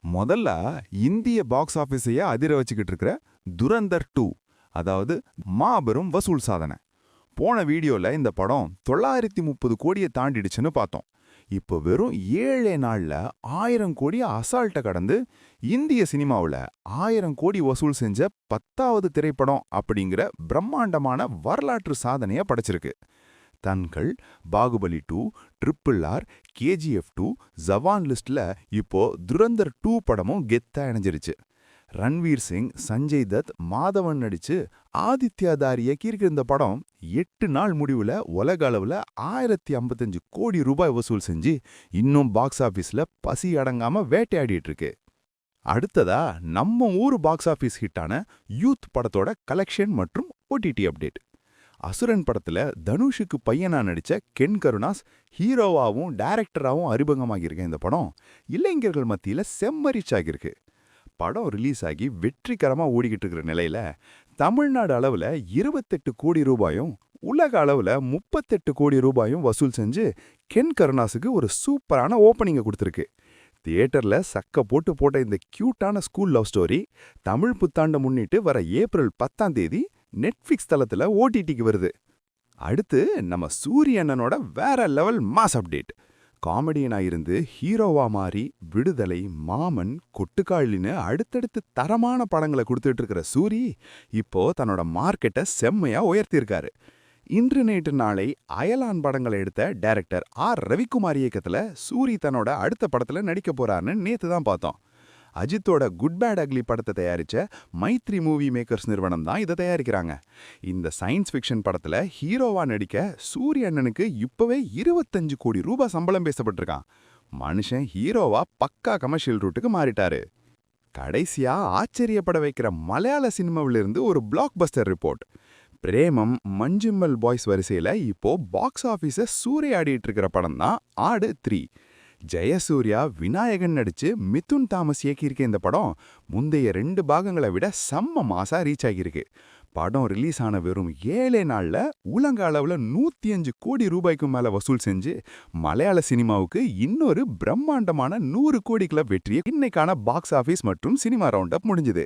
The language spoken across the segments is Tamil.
முதல்ல இந்திய பாக்ஸ் ஆபீஸையே அதிர வச்சுக்கிட்டு இருக்கிற துரந்தர் 2, அதாவது மாபெரும் வசூல் சாதனை. போன வீடியோல இந்த படம் 930 கோடியை தாண்டிடுச்சுன்னு பார்த்தோம். இப்போ வெறும் 7 நாள்ல 1000 கோடி அசால்ட்டை கடந்து இந்திய சினிமாவுல 1000 கோடி வசூல் செஞ்ச 10வது திரைப்படம் அப்படிங்கிற பிரம்மாண்டமான வரலாற்று சாதனையை படைச்சிருக்கு. Dhankhar, Baahubali 2, triple R, KGF 2, ஜவான் லிஸ்ட்ல இப்போ துரந்தர் 2 படமும் கெத்தா இணைஞ்சிருச்சு. ரன்வீர் சிங், சஞ்சய் தத், மாதவன் நடிச்சு ஆதித்யா தார் இயக்கியிருக்கிற இந்த படம் 8 நாள் முடிவுல உலக அளவுல 1055 கோடி ரூபாய் வசூல் செஞ்சு இன்னும் பாக்ஸ் ஆபீஸ்ல பசி அடங்காம வேட்டையாடிட்டு இருக்கு. அடுத்ததா நம்ம ஊரு பாக்ஸ் ஆபீஸ் ஹிட்டான யூத் படத்தோட கலெக்ஷன் மற்றும் ஓடிடி அப்டேட். அசுரன் படத்துல தனுஷுக்கு பையனா நடிச்ச கென் கருணாஸ் ஹீரோவாவும் டைரக்டராவும் அறிமுகமாகியிருக்க இந்த படம் இளைஞர்கள் மத்தியில செம்ம ரீச் ஆகியிருக்கு. படம் ரிலீஸ் ஆகி வெற்றிகரமா ஓடிக்கிட்டு இருக்கிற நிலையில தமிழ்நாடு அளவுல 28 கோடி ரூபாயும் உலக அளவுல 38 கோடி ரூபாயும் வசூல் செஞ்சு கென் கருணாஸுக்கு ஒரு சூப்பரான ஓப்பனிங்கை கொடுத்துருக்கு. தியேட்டர்ல சக்க போட்ட இந்த கியூட்டான ஸ்கூல் லவ் ஸ்டோரி தமிழ் புத்தாண்டை முன்னிட்டு வர ஏப்ரல் 10ஆம் தேதி நெட்ஃபிளிக்ஸ் தளத்துல ஓடிடிக்கு வருது. அடுத்து நம்ம சூரிய அண்ணனோட வேற லெவல் மாஸ் அப்டேட். காமெடியனா இருந்து ஹீரோவா மாறி விடுதலை, மாமன், கொட்டுக்காளின்னு அடுத்தடுத்து தரமான படங்களை கொடுத்துட்டு இருக்கிற சூரி இப்போ தன்னோட மார்க்கெட்டை செம்மையா உயர்த்தியிருக்காரு. இன்று நேற்று நாளை அயலான் படங்களை எடுத்த டைரக்டர் ரவிக்குமார் இயக்கத்துல சூரி தன்னோட அடுத்த படத்துல நடிக்க போறாருன்னு நேத்து தான் பார்த்தோம். அஜித்தோட குட் பேட் அக்லி படத்தை தயாரிச்ச மைத்ரி மூவி மேக்கர்ஸ் நிறுவனம் தான் இதை தயாரிக்கிறாங்க. இந்த சயின்ஸ் ஃபிக்ஷன் படத்துல ஹீரோவா நடிக்க சூரிய அண்ணனுக்கு இப்பவே 25 கோடி ரூபாய் சம்பளம் பேசப்பட்டிருக்கான். மனுஷன் ஹீரோவா பக்கா கமர்ஷியல் ரூட்டுக்கு மாறிட்டாரு. கடைசியா ஆச்சரியப்பட வைக்கிற மலையாள சினிமாவிலிருந்து ஒரு பிளாக் பஸ்டர் ரிப்போர்ட். பிரேமம், மஞ்சுமல் பாய்ஸ் வரிசையில இப்போ பாக்ஸ் ஆபீஸ சூறையாடிட்டு இருக்கிற படம் தான் ஆடு 3. ஜெயசூர்யா, விநாயகன் நடிச்சு மிதுன் தாமஸ் இயக்கியிருக்க இந்த படம் முந்தைய 2 பாகங்களை விட செம்ம மாசா ரீச் ஆகியிருக்கு. படம் ரிலீஸ் ஆன வெறும் 7 நாள்ல உலக அளவுல 105 கோடி ரூபாய்க்கு மேல வசூல் செஞ்சு மலையாள சினிமாவுக்கு இன்னொரு பிரம்மாண்டமான 100 கோடி கிளப் வெற்றியை இன்னைக்கான பாக்ஸ் ஆபீஸ் மற்றும் சினிமா ரவுண்ட் அப் முடிஞ்சுது.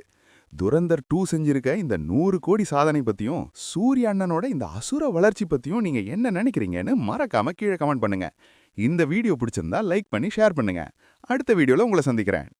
துரந்தர் 2 செஞ்சிருக்க இந்த 100 கோடி சாதனை பத்தியும் சூரிய அண்ணனோட இந்த அசுர வளர்ச்சி பத்தியும் நீங்க என்ன நினைக்கிறீங்கன்னு மறக்காம கீழே கமெண்ட் பண்ணுங்க. இந்த வீடியோ பிடிச்சிருந்தா லைக் பண்ணி ஷேர் பண்ணுங்க. அடுத்த வீடியோல உங்களை சந்திக்கிறேன்.